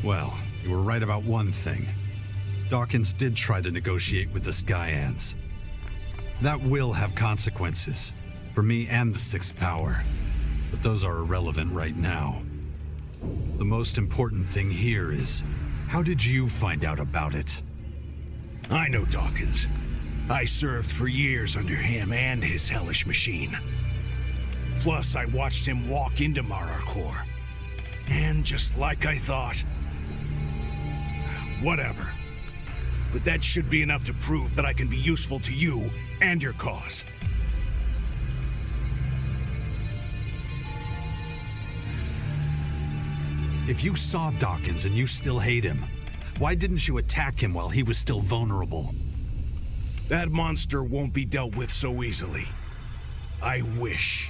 Well, you were right about one thing. Dawkins did try to negotiate with the Skyands. That will have consequences, for me and the Sixth Power, but those are irrelevant right now. The most important thing here is, how did you find out about it? I know Dawkins. I served for years under him and his hellish machine. Plus, I watched him walk into Mararkor. And just like I thought... Whatever. But that should be enough to prove that I can be useful to you and your cause. If you saw Dawkins and you still hate him, why didn't you attack him while he was still vulnerable? That monster won't be dealt with so easily. I wish.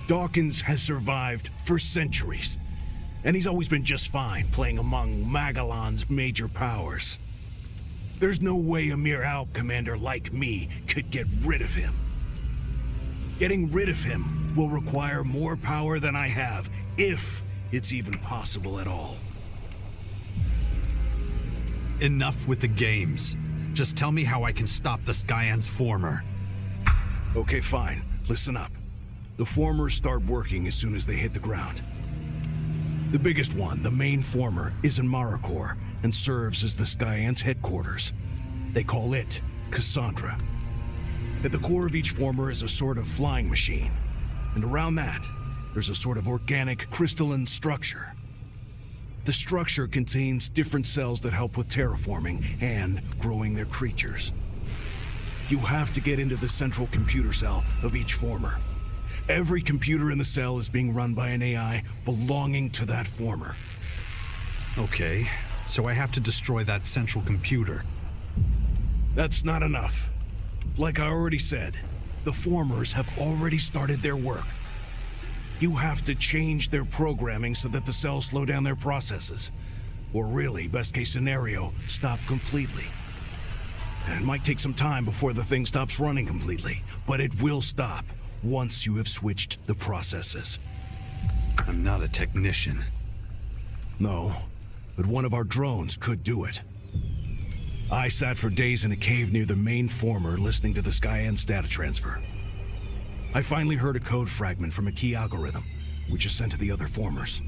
Dawkins has survived for centuries, and he's always been just fine playing among Magalan's major powers. There's no way a mere Alb commander like me could get rid of him. Getting rid of him will require more power than I have, if it's even possible at all. Enough with the games. Just tell me how I can stop the Skyands former. Okay, fine. Listen up. The formers start working as soon as they hit the ground. The biggest one, the main former, is in Mararkor and serves as the Skyands' headquarters. They call it Cassandra. At the core of each former is a sort of flying machine, and around that, there's a sort of organic crystalline structure. The structure contains different cells that help with terraforming and growing their creatures. You have to get into the central computer cell of each former. Every computer in the cell is being run by an AI belonging to that former. Okay, so I have to destroy that central computer. That's not enough. Like I already said, the formers have already started their work. You have to change their programming so that the cells slow down their processes. Or really, best case scenario, stop completely. And it might take some time before the thing stops running completely, but it will stop once you have switched the processes. I'm not a technician. No, but one of our drones could do it. I sat for days in a cave near the main former listening to the Skyands data transfer. I finally heard a code fragment from a key algorithm, which is sent to the other formers.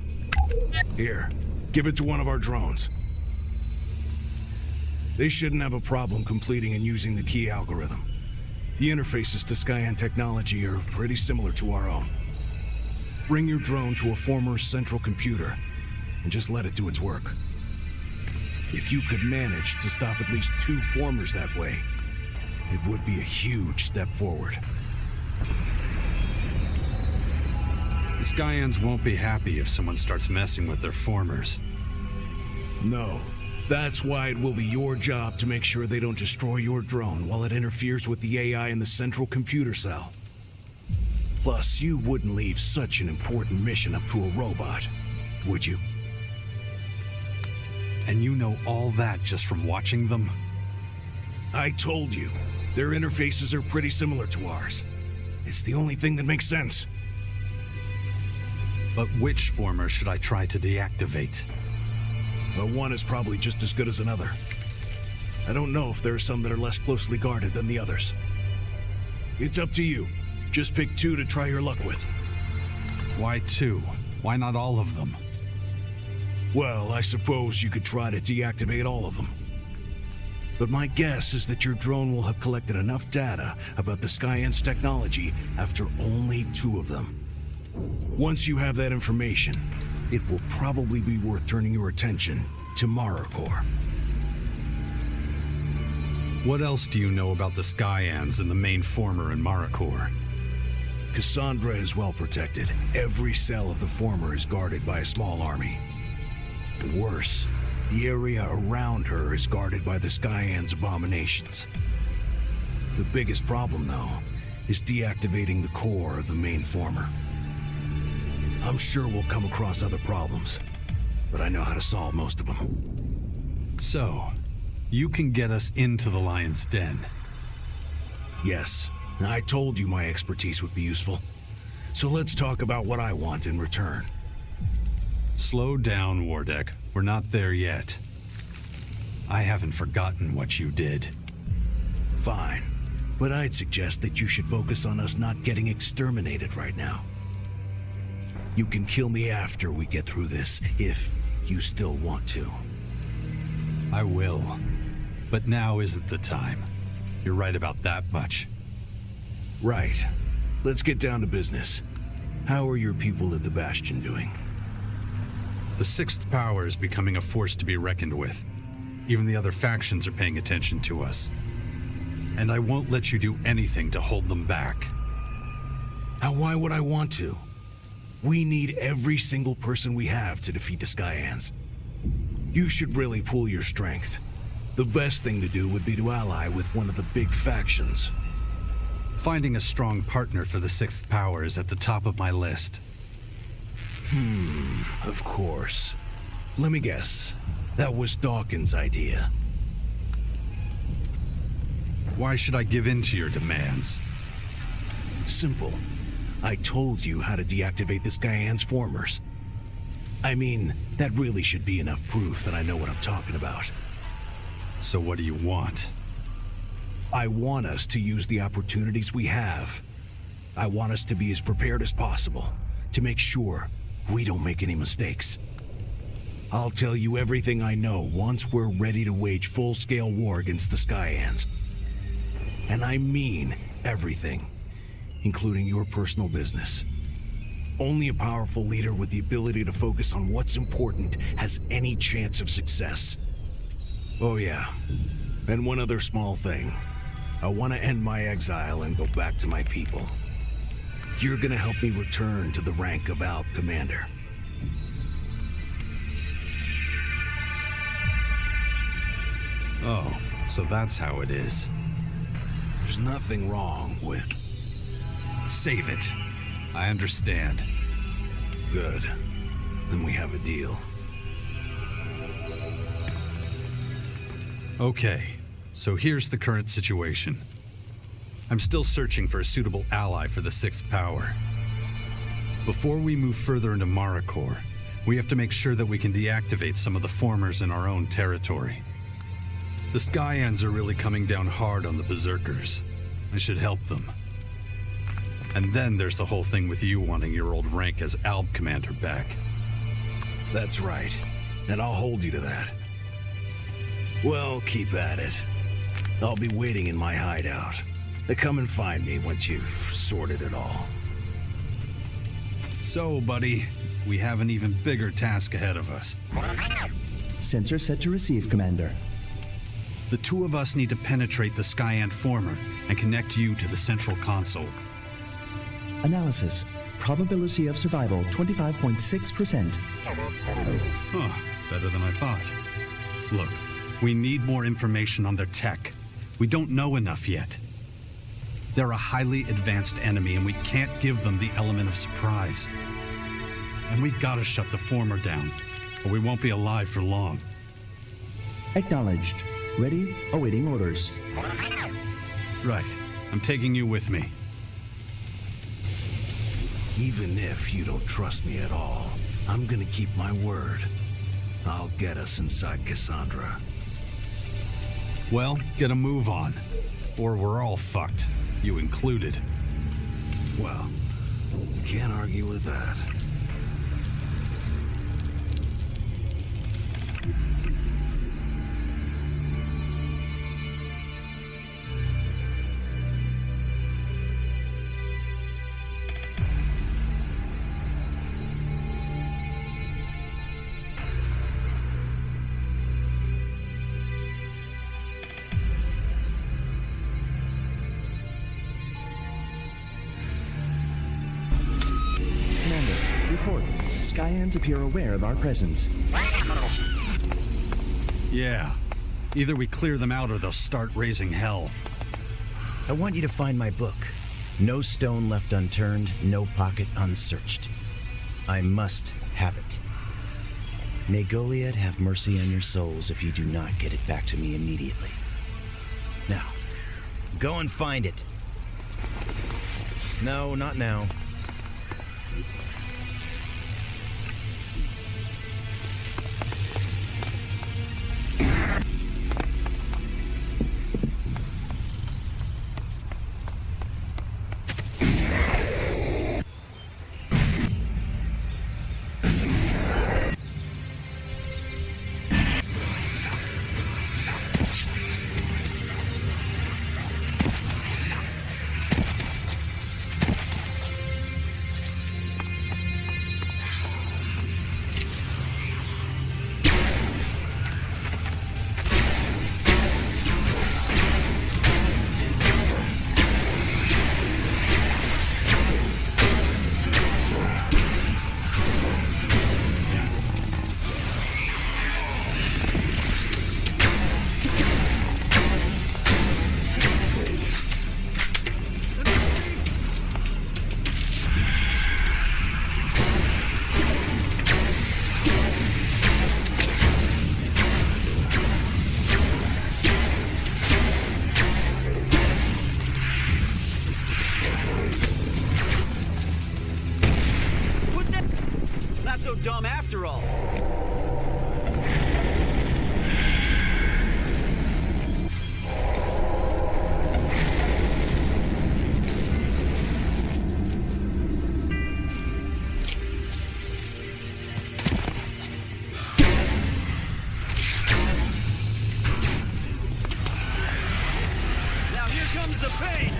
Here, give it to one of our drones. They shouldn't have a problem completing and using the key algorithm. The interfaces to Skyand technology are pretty similar to our own. Bring your drone to a former's central computer, and just let it do its work. If you could manage to stop at least 2 formers that way, it would be a huge step forward. The Skyands won't be happy if someone starts messing with their formers. No. That's why it will be your job to make sure they don't destroy your drone while it interferes with the AI in the central computer cell. Plus, you wouldn't leave such an important mission up to a robot, would you? And you know all that just from watching them? I told you, their interfaces are pretty similar to ours. It's the only thing that makes sense. But which former should I try to deactivate? Well, one is probably just as good as another. I don't know if there are some that are less closely guarded than the others. It's up to you. Just pick 2 to try your luck with. Why 2? Why not all of them? Well, I suppose you could try to deactivate all of them. But my guess is that your drone will have collected enough data about the Skyands technology after only 2 of them. Once you have that information, it will probably be worth turning your attention to Mararkor. What else do you know about the Skyands and the main former in Mararkor? Cassandra is well protected. Every cell of the former is guarded by a small army. Worse, the area around her is guarded by the Skyands' abominations. The biggest problem, though, is deactivating the core of the main former. I'm sure we'll come across other problems, but I know how to solve most of them. So, you can get us into the lion's den? Yes, I told you my expertise would be useful. So let's talk about what I want in return. Slow down, Wardek. We're not there yet. I haven't forgotten what you did. Fine, but I'd suggest that you should focus on us not getting exterminated right now. You can kill me after we get through this, if you still want to. I will. But now isn't the time. You're right about that much. Right. Let's get down to business. How are your people at the Bastion doing? The Sixth Power is becoming a force to be reckoned with. Even the other factions are paying attention to us. And I won't let you do anything to hold them back. Now, why would I want to? We need every single person we have to defeat the Skyands. You should really pool your strength. The best thing to do would be to ally with one of the big factions. Finding a strong partner for the Sixth Power is at the top of my list. Of course. Let me guess. That was Dawkins' idea. Why should I give in to your demands? Simple. I told you how to deactivate the Skyands formers. I mean, that really should be enough proof that I know what I'm talking about. So what do you want? I want us to use the opportunities we have. I want us to be as prepared as possible, to make sure we don't make any mistakes. I'll tell you everything I know once we're ready to wage full-scale war against the Skyands. And I mean everything, including your personal business. Only a powerful leader with the ability to focus on what's important has any chance of success. Oh yeah, and one other small thing. I want to end my exile and go back to my people. You're gonna help me return to the rank of Alb Commander. Oh, so that's how it is. There's nothing wrong with... Save it. I understand. Good. Then we have a deal. Okay, so here's the current situation. I'm still searching for a suitable ally for the Sixth Power. Before we move further into Marikor, we have to make sure that we can deactivate some of the formers in our own territory. The Skyands are really coming down hard on the Berserkers. I should help them. And then there's the whole thing with you wanting your old rank as Alb Commander back. That's right, and I'll hold you to that. Well, keep at it. I'll be waiting in my hideout. Come and find me once you've sorted it all. So, buddy, we have an even bigger task ahead of us. Sensor set to receive, Commander. The two of us need to penetrate the Skyand former and connect you to the central console. Analysis. Probability of survival 25.6%. Huh, better than I thought. Look, we need more information on their tech. We don't know enough yet. They're a highly advanced enemy and we can't give them the element of surprise. And we gotta shut the former down, or we won't be alive for long. Acknowledged. Ready, awaiting orders. Right, I'm taking you with me. Even if you don't trust me at all, I'm gonna keep my word. I'll get us inside Cassandra. Well, get a move on. Or we're all fucked, you included. Well, can't argue with that. Skyands appear aware of our presence. Yeah. Either we clear them out or they'll start raising hell. I want you to find my book. No stone left unturned, no pocket unsearched. I must have it. May Goliad have mercy on your souls if you do not get it back to me immediately. Now, go and find it. No, not now. dumb after all. Now here comes the pain.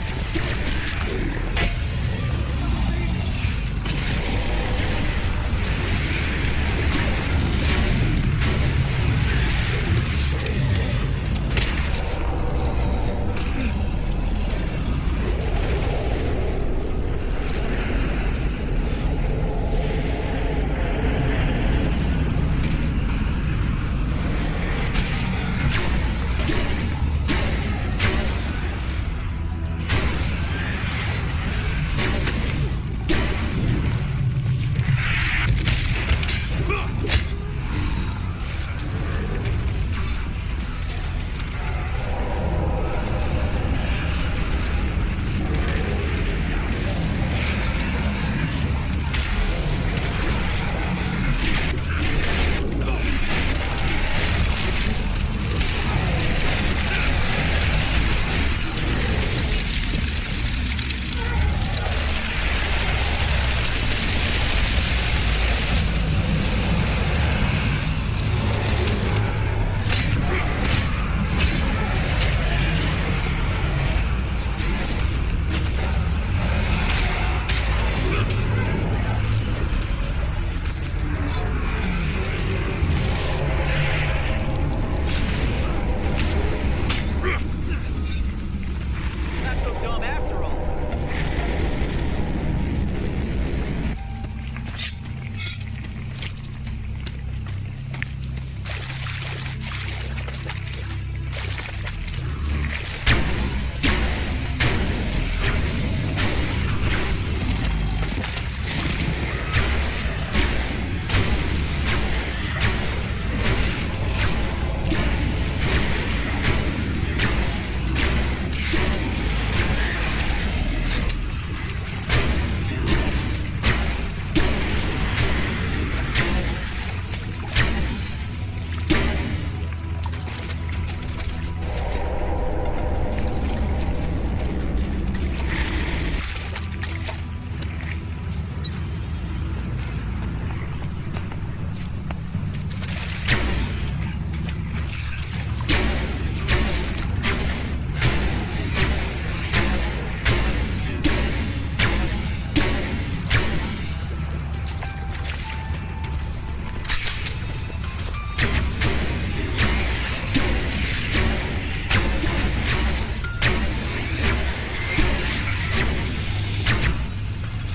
Not so dumb after all.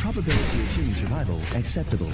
Probability of human survival acceptable.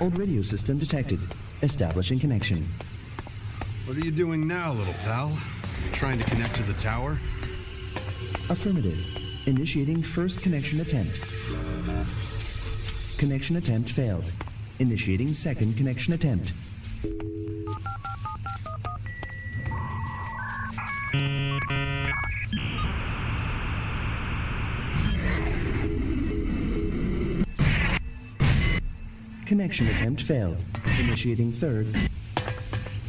Old radio system detected. Establishing connection. What are you doing now, little pal? Trying to connect to the tower? Affirmative. Initiating first connection attempt. Connection attempt failed. Initiating second connection attempt. Connection attempt failed. Initiating third.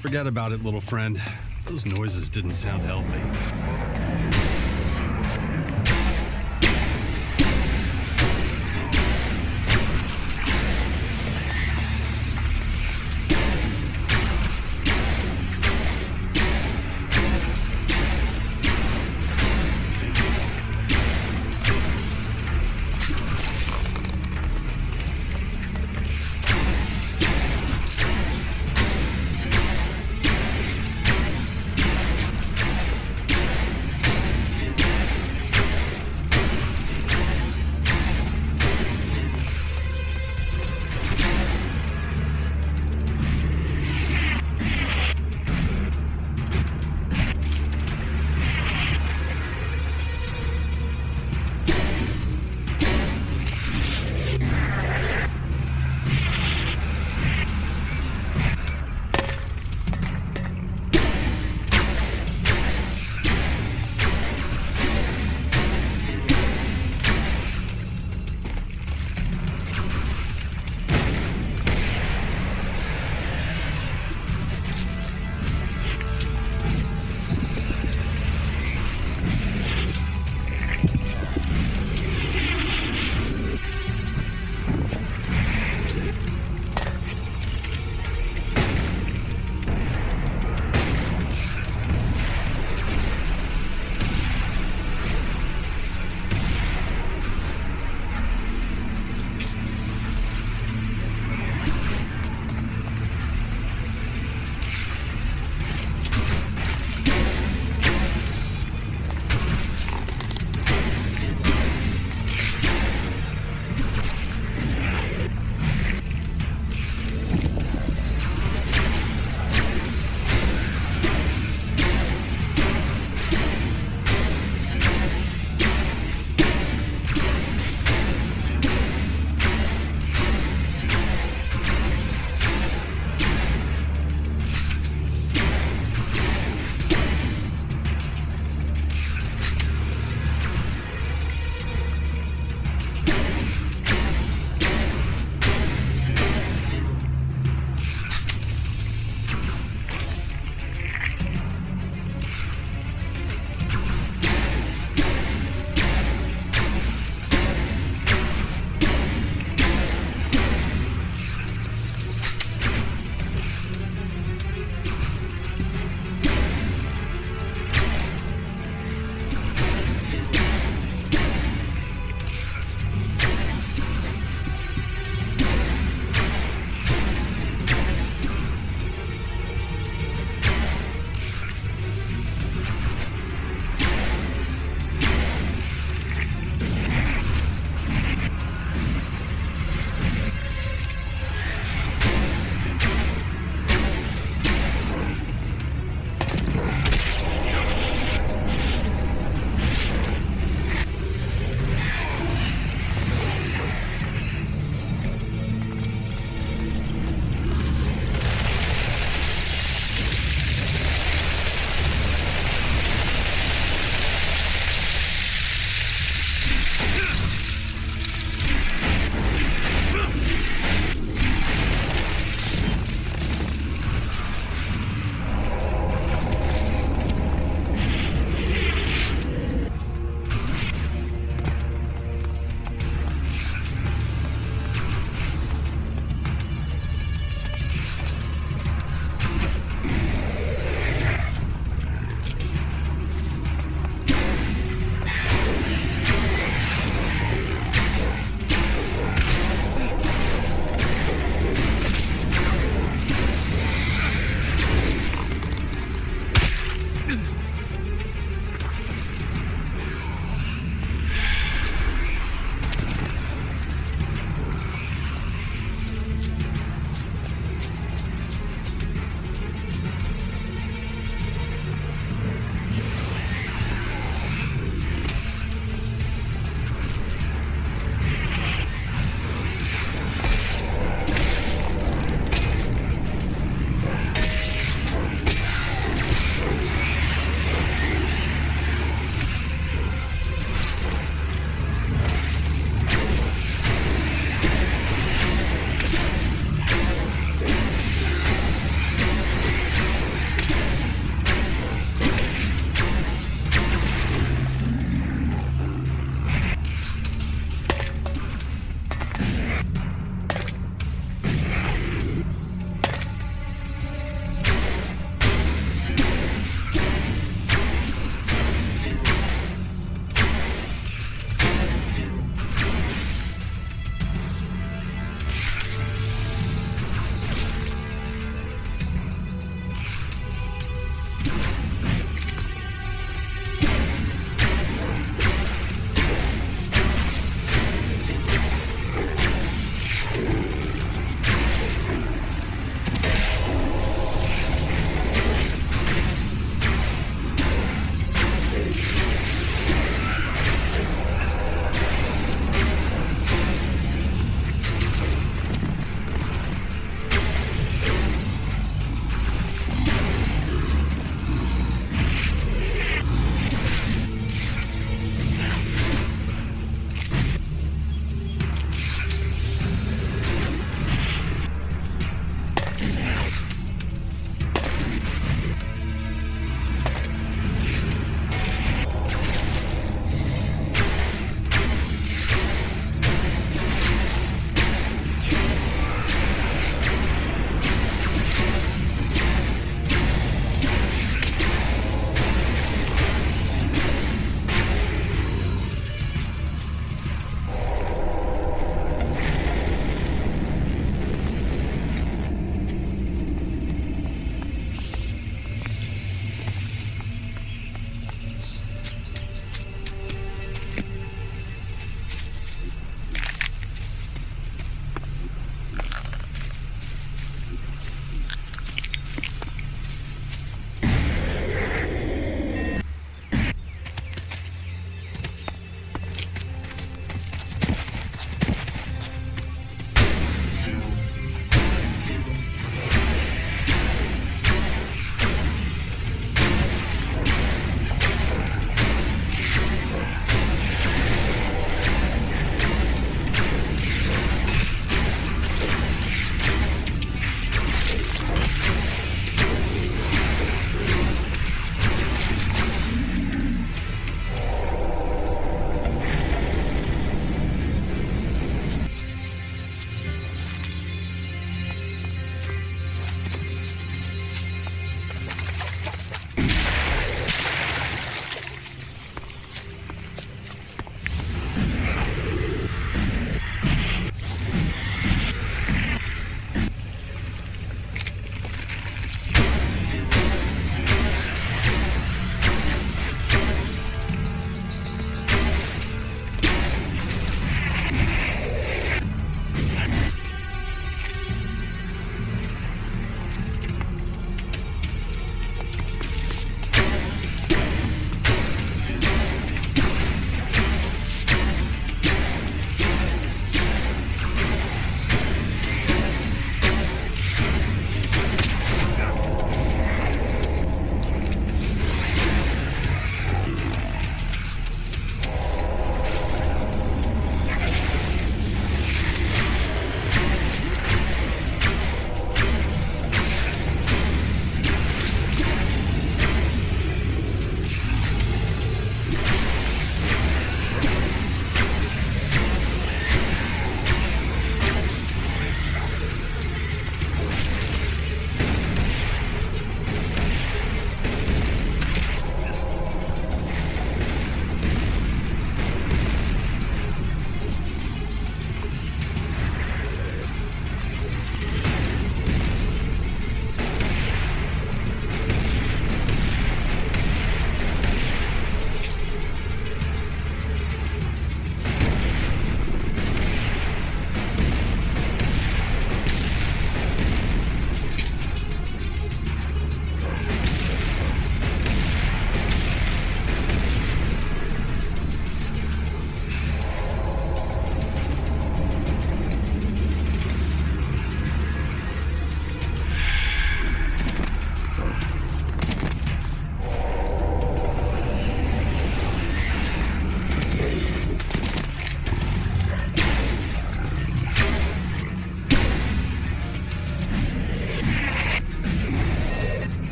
Forget about it, little friend. Those noises didn't sound healthy.